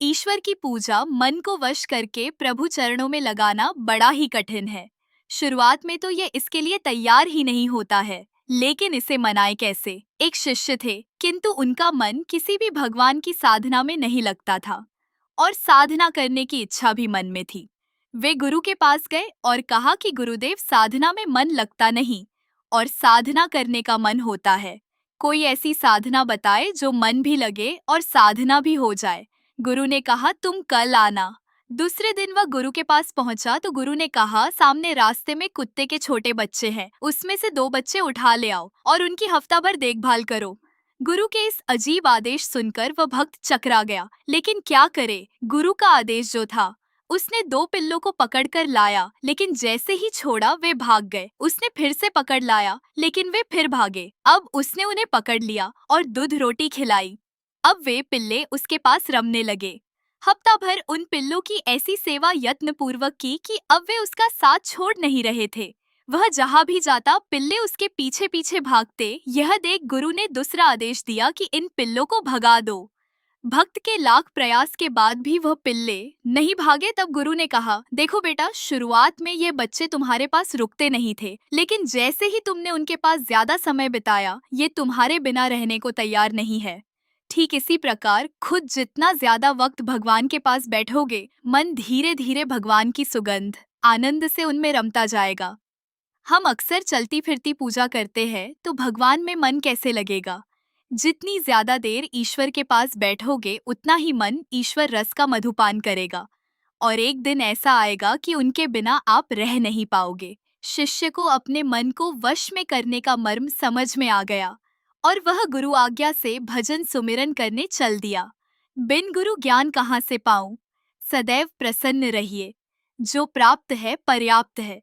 ईश्वर की पूजा मन को वश करके प्रभु चरणों में लगाना बड़ा ही कठिन है। शुरुआत में तो ये इसके लिए तैयार ही नहीं होता है, लेकिन इसे मनाए कैसे। एक शिष्य थे, किंतु उनका मन किसी भी भगवान की साधना में नहीं लगता था और साधना करने की इच्छा भी मन में थी। वे गुरु के पास गए और कहा कि गुरुदेव, साधना में मन लगता नहीं और साधना करने का मन होता है। कोई ऐसी साधना बताए जो मन भी लगे और साधना भी हो जाए। गुरु ने कहा, तुम कल आना। दूसरे दिन वह गुरु के पास पहुंचा तो गुरु ने कहा, सामने रास्ते में कुत्ते के छोटे बच्चे हैं, उसमें से 2 बच्चे उठा ले आओ और उनकी हफ्ता भर देखभाल करो। गुरु के इस अजीब आदेश सुनकर वह भक्त चकरा गया, लेकिन क्या करे, गुरु का आदेश जो था। उसने 2 पिल्लों को पकड़कर लाया, लेकिन जैसे ही छोड़ा वे भाग गए। उसने फिर से पकड़ लाया, लेकिन वे फिर भागे। अब उसने उन्हें पकड़ लिया और दूध रोटी खिलाई। अब वे पिल्ले उसके पास रमने लगे। हफ्ता भर उन पिल्लों की ऐसी सेवा यत्न पूर्वक की कि अब वे उसका साथ छोड़ नहीं रहे थे। वह जहाँ भी जाता पिल्ले उसके पीछे पीछे भागते। यह देख गुरु ने दूसरा आदेश दिया कि इन पिल्लों को भगा दो। भक्त के लाख प्रयास के बाद भी वह पिल्ले नहीं भागे। तब गुरु ने कहा, देखो बेटा, शुरुआत में ये बच्चे तुम्हारे पास रुकते नहीं थे, लेकिन जैसे ही तुमने उनके पास ज्यादा समय बिताया, ये तुम्हारे बिना रहने को तैयार नहीं है। ठीक इसी प्रकार खुद जितना ज्यादा वक्त भगवान के पास बैठोगे, मन धीरे धीरे भगवान की सुगंध, आनंद से उनमें रमता जाएगा। हम अक्सर चलती फिरती पूजा करते हैं, तो भगवान में मन कैसे लगेगा। जितनी ज्यादा देर ईश्वर के पास बैठोगे, उतना ही मन ईश्वर रस का मधुपान करेगा और एक दिन ऐसा आएगा कि उनके बिना आप रह नहीं पाओगे। शिष्य को अपने मन को वश में करने का मर्म समझ में आ गया और वह गुरु आज्ञा से भजन सुमिरन करने चल दिया। बिन गुरु ज्ञान कहाँ से पाऊं, सदैव प्रसन्न रहिए, जो प्राप्त है पर्याप्त है।